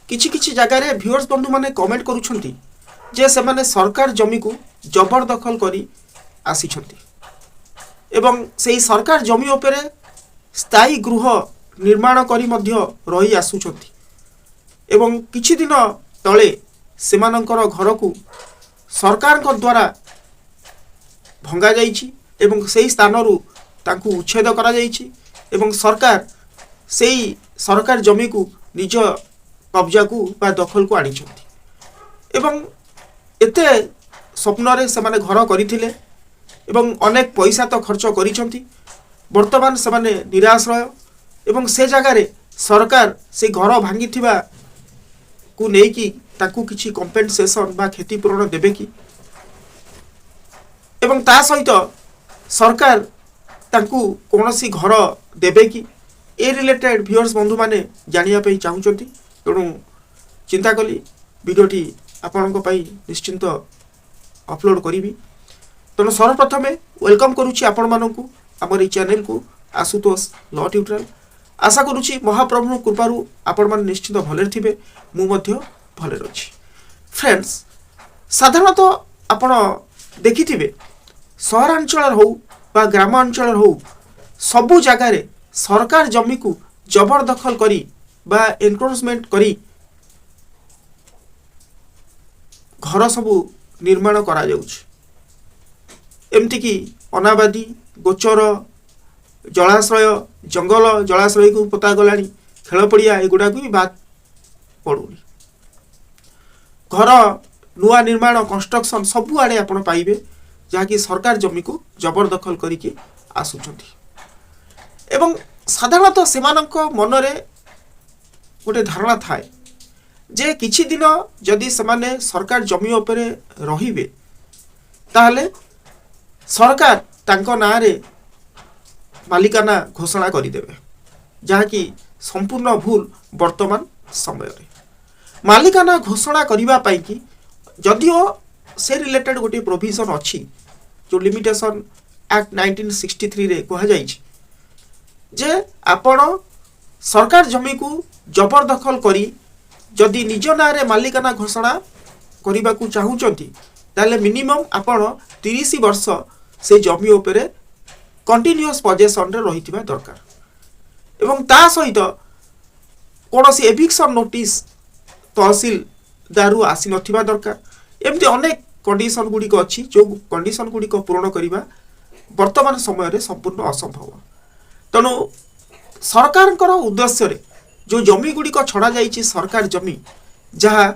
किछि किछि जगह रे व्यूअर्स बंधु माने कमेंट करूछंती जे से माने सरकार जमी को जबरदखल करी आसी छंती एवं सेही सरकार जमी उपरे स्थायी गृह निर्माण करी मध्य रही आसुछंती एवं किछि दिन तले सेमानंकर घर को सरकार द्वारा भंगा जाइछि एवं सेही स्थान रु तांकु उच्छेद करा जाइछि एवं सरकार सेही सरकार जमी को निज कब्जा को बा दखल को आनी छंती एवं एते स्वप्न रे से माने घर करिथिले एवं अनेक पैसा तो खर्च करिछंती वर्तमान से माने निराश्रय एवं से जगह रे सरकार से घर भांगी थिबा को नै कि ताकू किछि कंपेंसेशन बा क्षतिपूरण देबे कि एवं ता सहित सरकार तांकू कोनोसी घर देबे कि ए रिलेटेड व्यूअर्स बंधु माने जानिया पई चाहुचंती तेणु चिंता कली वीडियोटी आपनको पई निश्चिंत अपलोड करिवि तेणु सर्वप्रथमे वेलकम करूछि आपण मानकू हमर ई चैनल को आशुतोष लॉ ट्यूटोरियल आशा करूछि महाप्रभु कृपारू आपण मान निश्चित भले थिबे मु मध्य भले रछि फ्रेंड्स साधारणतः आपण देखिथिबे सहरांचल हो बा ग्रामांचल हो सबु जगह रे सरकार जमी को जबरदखल करी बा एनक्रोचमेंट करी घर सबु निर्माण करा जाउछि एमती कि अनाबादी गोचर जलाशय जंगल जलाशय को पता गलानी खेल पड़िया एगुड़ा को भी बात पड़ूनी घर नुआ निर्माण कंस्ट्रक्शन सबु आड़े आपण पाइबे जहाँ कि सरकार जमी को जबरदखल करिके आसुछंती एवं साधारणतः सेमानक मनरे गोटे धारणा थाए जे किछि दिन जदि सेमाने सरकार जमी उपरे रहिबे ताहले सरकार तांको नारे मालिकाना घोषणा करिदेबे जहाँ कि संपूर्ण भूल वर्तमान समय रे मालिकाना घोषणा करिबा पाई कि जदिओ से रिलेटेड गोटे प्रोविजन अच्छी जो लिमिटेशन एक्ट 1963 रे कहा जाइछि जे आपण सरकार जमी को जबरदखल करी जदि निज नारे मालिकाना घोषणा करबा को चाहुचंती ताले मिनिमम आपण 30 वर्ष से जमी उपरे कंटिन्यूअस पोजेशन रे रहिथिबा दरकार एवं ता सहित कोनोसी एविक्शन नोटिस तहसील दारू आसी नथिबा दरकार एमती अनेक कंडीशन गुडी को अच्छी जो कंडीशन गुडी को पूर्ण करिबा वर्तमान समय रे संपूर्ण असंभव तनु सरकार उद्देश्य रे जो जमी गुडी को छड़ा जाइछि सरकार जमी जहाँ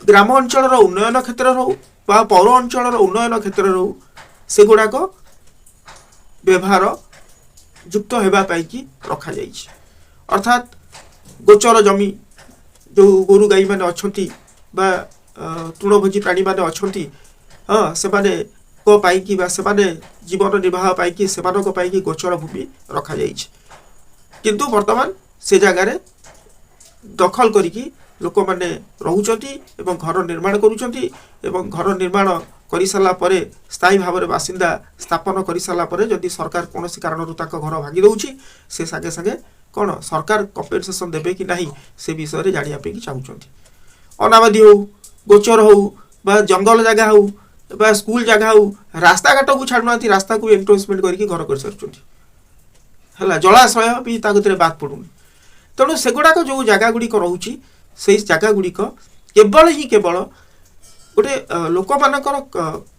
ग्राम अंचल उन्नयन क्षेत्र हो बा पौर अंचल उन्नयन क्षेत्र हो से गुडा को व्यवहार युक्त हेबा पाई कि रखा जाइछि अर्थात गोचर जमी जो गोरु गाई माने अछंती बा तृणभोजी प्राणी माने अछंती से माने को पाई कि बा से माने जीवन निर्वाह पाई कि से माने को पाई कि गोचर भूमि रखा जाइछि किंतु वर्तमान से जगह रे दखल करिकी लोक माने रहुचंती एवं घर निर्माण करूचंती एवं घर निर्माण करि साला परे स्थायी भाव में बासिंदा स्थापन करि साला परे जदि सरकार कोनोसी कारणरू ताको घर भांगी दउछि से सागे सागे कौन सरकार कंपेनसेशन देबे कि नहीं से विषय रे जानिया पे कि चाहुचंती अनाबादी हो गोचर हो बा जंगल जगह हो बा स्कूल जगह हो रास्ता घाट को छाडुनाथि रास्ता को एनक्रोचमेंट करके घर कर सरचंती हला जलाशय भी ता गतरे बात पडुनी तेणु सेगुड़ा को जो जगह गुड़ी को रहुची से जगह गुड़ी को केवल ही केवल गोटे लोक मानकर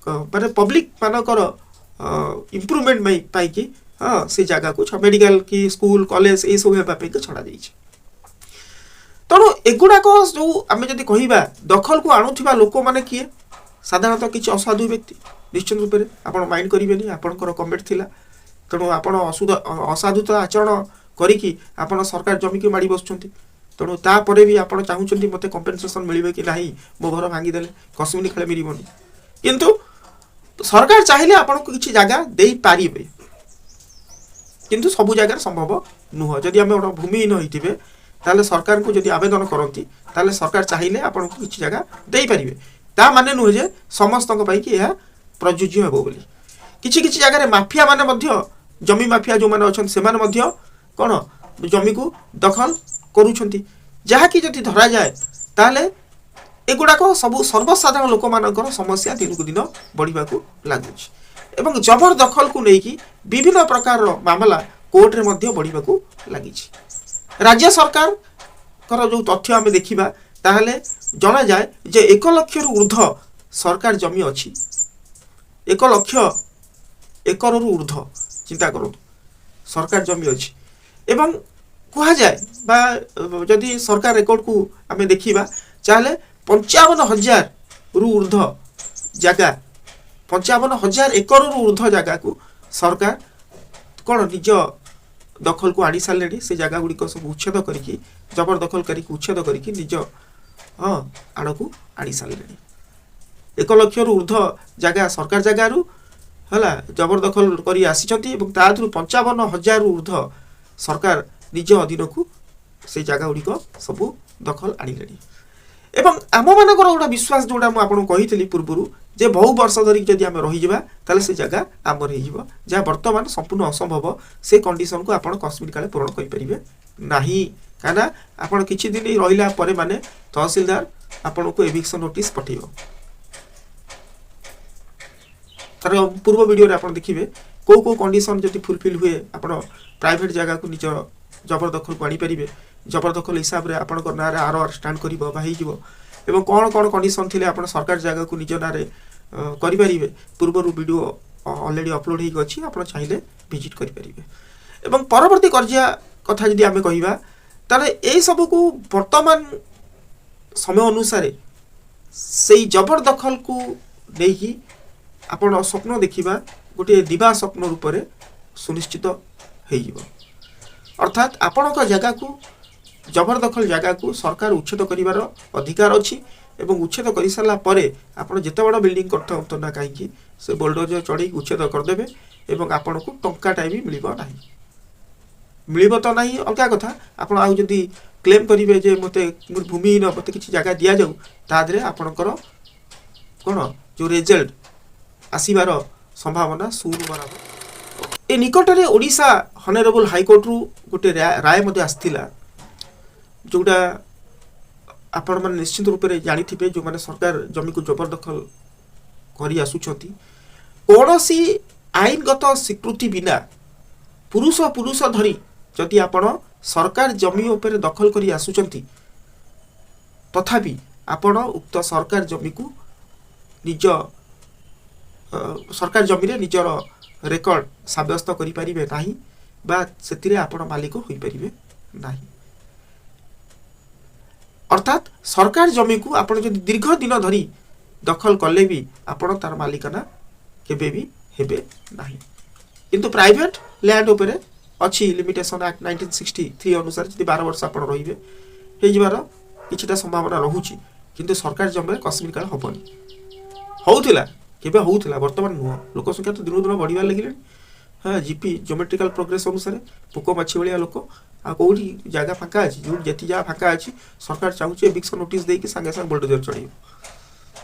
माने पब्लिक मानकर इम्प्रूवमेंट पाई कि हाँ से जगह को मेडिकल की स्कूल कॉलेज ये सब हेबा पे छड़ा जाइछि तेणु एगुड़ाक जो आम जदि कहवा दखल को आणुथिबा लोक माने किए साधारणतः किसी असाधु व्यक्ति निश्चित रूप से आपण माइंड करेंगे आपणकर कमेंट थिला तेणु आपण असाधुता आचरण करिकी आपण सरकार जमी की माड़ी बसुंट तेणु तापर भी आप चाहूँगी मत कंपेनसेशन मिले कि नहीं मो घर भांगीदे कसमिनी खेल मिलबनी किंतु सरकार चाहिए आपन को किसी जगह दे पारे किंतु सबु जगह संभव नुह जदि आम भूमिहीन होते ताले सरकार को जदि आवेदन करती ताले सरकार चाहिए आपन को किसी जगह दे पारे ता माने नुहे जे समस्त कि यह प्रযোज्य हेबो बोली किछि किछि जगह माफिया माने मध्य जमी माफिया जो माने अछन से माने मध्य कोन जमी को दखल करूछंती जहाँकि जदि धरा जाए ताले एगुड़ाक सब सर्वसाधारण लोक मानकर समस्या दिन को दिन बढ़ा लगुच एवं जबरदखल को लेकिन विभिन्न प्रकार मामला कोर्ट रे मध्य बढ़ा लगी। राज्य सरकार जो तथ्य आम देखा ताहले जना जाए जे 1 लाख रु ऊर्ध्व सरकार जमी अच्छी 1 लाख एकर रु ऊर्ध्व चिंता करूँ सरकार जमी अच्छी एवं कह जाए जदि सरकार रेकर्ड को आम देखा चाहे 55,000 रु ऊर्ध्व जगह 55,000 एकर रु ऊर्ध्व जगह को सरकार कौन निज दखल को आनी सारे से जगह गुड़िक सब उच्छेद करके जबरदखल करके उच्छेद करके निज हाँ आड़ को आनी सारे 1 लाख रु ऊर्ध्व जगह सरकार जगार है जबरदखल कर आसी 55,000 रु ऊर्ध्व सरकार निज अधीन को से जगह गुड़िक सब दखल आनिले एवं आम मान गोटे विश्वास जोड़ा मुझे कही पूर्व जे बहु वर्ष धरिक जदि आम रहीजा ताले से जगह आमर हो जहाँ बर्तमान संपूर्ण असंभव से कंडीशन को आपण कस्मिन काले पूरण करें ना कहीं आपड़ किछि दिन रहा पर माने तहसीलदार आपण को एविक्शन नोटिस पठेब तार पूर्व वीडियो आप देखिए कौ कंडीशन जब फुलफिल हुए आप प्राइवेट जगह को निज जबरदखल को आनीपारे जबरदखल हिसाब से आपण ना आर स्टाण्ड कर कौन कौन कंडीशन थी आप सरकार जगह को निज ना करें पूर्व वीडियो ऑलरेडी अपलोड होगी आप चाहिए विजिट करें परवर्ती कर्जा कथा जदि आम कहवा ताले यही सब को वर्तमान समय अनुसार से जबरदखल को लेकिन आपण स्वप्न देखा गोटे दिवा स्वप्न रूप में सुनिश्चित हो अर्थात आपण जगह को जबरदखल जगह को सरकार उच्छेद करिवार अधिकार अच्छी एवं उच्छेद कर सारा पर आप जिते बड़ बिल्डिंग करता ना कहीं से बोल्डोजर चढ़ी उच्छेद करदे एवं आपन को टंकाटा भी मिल तो ना अलग कथा आप क्लेम करेंगे जे मत भूमिहीन मत किसी जगह दि जाऊ तादे आपणकर कौन जो रिजल्ट आसबार संभावना शून्य बराबर ए निकटरे ओडिशा हॉनरेबल हाईकोर्ट रु गोटे राय आसाला जोटा आपण मैंने निश्चित रूप से जानी जो मैंने सरकार जमी को जबरदखल कर आसुंच कौन सी आईनगत स्वीकृति बिना पुरुष पुरुष धरी जदि आपण सरकार जमी उपर दखल कर आसुंच तथापि आपण उक्त सरकार जमी को निज सरकार जमी रे निजर रेकर्ड सब्यस्त करें ना से आपण मालिक हो पारे ना अर्थात सरकार जमी को आप दीर्घ दिन धरी दखल कले भी आपण तार मालिकाना केबे भी हेबे नाही किंतु प्राइवेट लैंड उपरे अच्छी लिमिटेशन एक्ट 1963 अनुसार जब 12 वर्ष आप रे किछिटा संभावना रहुची किंतु सरकार जमी कश्मीर काल हेनी होउथिला केबे होउथिला वर्तमान नुह लोक संख्या तो दिन दिन बढ़िया लगे हाँ जीपी ज्योमेट्रिकल प्रोग्रेस अनुसार पोक माछी भाया लोक आ कौटी जगह फाँका अच्छी जो जी जगह फाँका अच्छी सरकार चाहूँगी एविक्शन नोटिस देकी सागे सागे बोल्डोजर चढ़े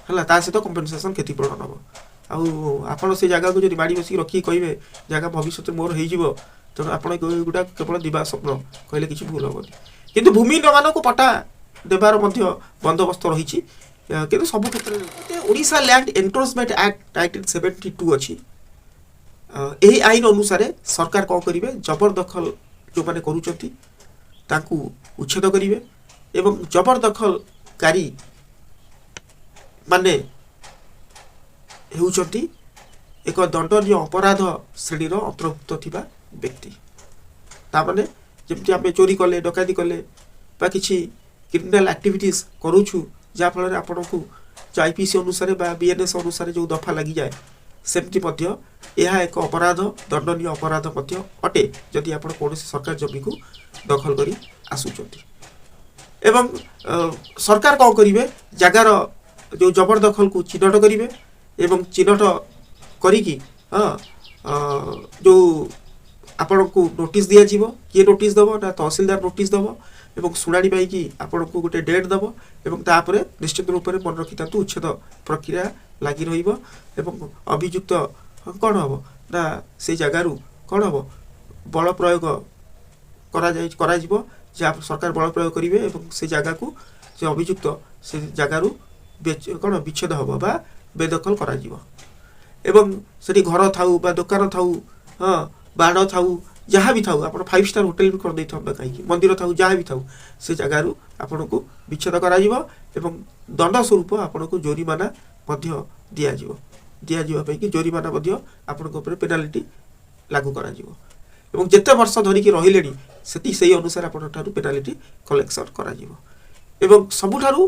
है सहित कंपेनसेसन क्षतिपूरण हम आप से जगह को जो बाड़ी बसिक रखिक कहे जगह भविष्य मोर हो तेणु आप गोटा केवल दिवा स्वप्न कहले किसी भूल हेनी किंतु भूमिहीन मान को पट्टा देवार बंदोबस्त रही कि सब क्षेत्र में ओडिशा लैंड एनक्रोचमेंट एक्ट 1972 अच्छी यही आईन अनुसार सरकार कौन करेंगे जबरदखल जो मैंने करूँ उच्छेद करेंगे एवं जबरदखलकारी माने होउचंती एक दंडनीय अपराध श्रेणी अंतर्भुक्त थिबा व्यक्ति तामाने जमती आम चोरी कले डकायती कले बा किछि क्रिमिनल एक्टिविटीज करूछु जहाँ फल आपन को आईपीसी अनुसार बा बीएनएस अनुसार जो दफा लगी जाए सेमती मध्य यह एक अपराध दंडनीय अपराध मध्य अटे जदि आप कौन सरकार जमी को दखल कर आसुचंती एवं सरकार कौन करेंगे जगार जो जबरदखल को चिन्हट करेंगे एवं चिन्हट करिकी जो आपण को नोटिस दिया जीवो किए नोटिस दबो ना तहसीलदार नोटिस दबो एवं शुणाणी पाई आपण को गोटे डेट दबो एवं तापर निश्चित रूप से मन रखी था उच्छेद प्रक्रिया लगी रहिबो एवं अभियुक्त कौन हम ना से जगार कौन हम बल प्रयोग करा जहाँ सरकार बल प्रयोग करेंगे और से जगह को से अभियुक्त से जगार कौन विच्छेद हम बा बेदखल करा एवं से घर थाऊ बा दुकान थाऊ हाँ बाड़ थाऊ जहाँ भी थाऊ आप 5 स्टार होटेल भी करदे था कहीं मंदिर थाऊ जहाँ भी थाऊ से जगार आपण को विच्छेद करा एवं दंड स्वरूप आपण को जोरिमाना दिया कि जोरिमाना आपण पेनाल्टी लागू करा एवं जिते वर्ष धरिकी रहिले से अनुसार आपण पेनाल्टी कलेक्शन करा एवं सबुठारु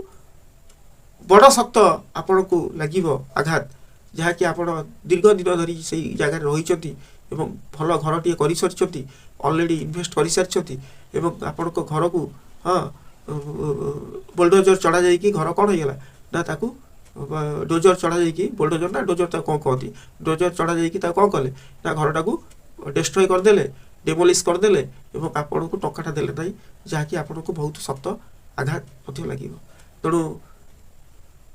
बड़ सख्त आपण को लगे आघात जहाँकि आपण दीर्घ दिन धरी से जगह रही एवं भल घर टे कर सारी अलरेडी इन्वेस्ट कर सारी आपण घर को हाँ बुलडोजर चढ़ा जाइए घर कौन होगा ना ताकू डोजर चढ़ा जाइए बुलडोजर ना डोजर कौन कहती डोजर चढ़ा जाइए कौन कले ना घरटा को डिस्ट्रॉय करदे डेमोलिश करदे आपण को टंकाटा देले ना जहाँकि आपण को बहुत सख्त आघात लगे तेणु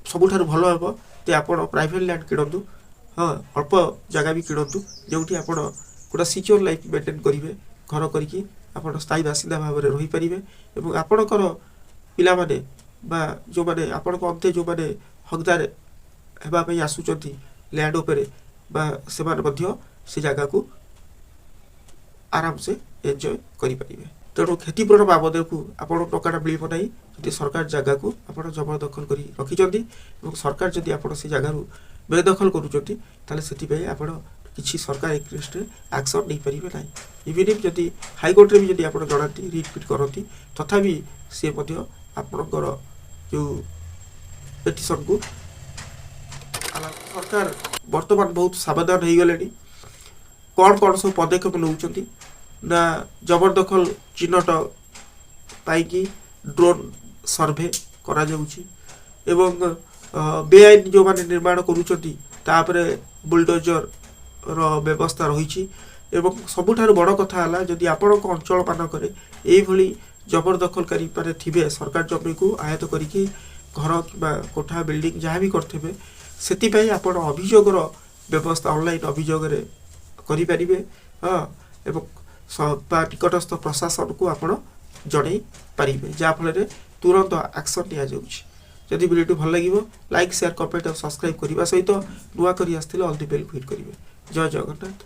सबुठारु भल हे तो आप प्राइवेट लैंड किणतु हाँ अल्प जगह भी किणतु जो आप गोटे सिक्योर लाइफ मेंटेन करेंगे घर करके आप स्थायी बासिंदा भाव में रही पारे और आपणकर पिला माने बा जो माने आपण अंते जो माने हकदार होगापी आसुंच लैंड उपरे बा से माने से जगह को आराम से एंजॉय करें तेणु क्षतिपूरण बाबद को आपण टंकाटा मिल ना जी सरकार जगह को आप जबरदखल कर रखिंट सरकार जदि आप से जगार बेदखल करुँचे आप किसी सरकार एग्नेस्ट एक्शन नहीं पारे ना इवन इफ जदि हाईकोर्ट भी जब आप जनाती रिट फिट करती तथापि सी आपणकर जो पेटिशन को सरकार वर्तमान बहुत सावधान हो गले कौन कौन सब पदक्षेप नौकरी ना जबरदखल चिन्हट पाई ड्रोन सर्वे करा जाउछि एवं बेआईन जो माने निर्माण करुँचे बुलडोजर रो व्यवस्था रही एवं सबुठारु बड़ कथा है जदि आपण अंचल मानक यही जबरदखलकारी माने थिबे सरकार जमी को आयत करिकी घर कि कोठा बिल्डिंग जहाँ भी करथिबे सेति आपण अभियोगर व्यवस्था ऑनलाइन अभियोग करें हाँ एवं निकटस्थ प्रशासन को आपण जड़े पारे जहाँफल तुरंत एक्शन नि जाउछि जदि वीडियो भल लगे लाइक शेयर कमेंट और सब्सक्राइब करने सहित नुआ कर आसते ऑल द बेल हिट करेंगे जय जगन्नाथ।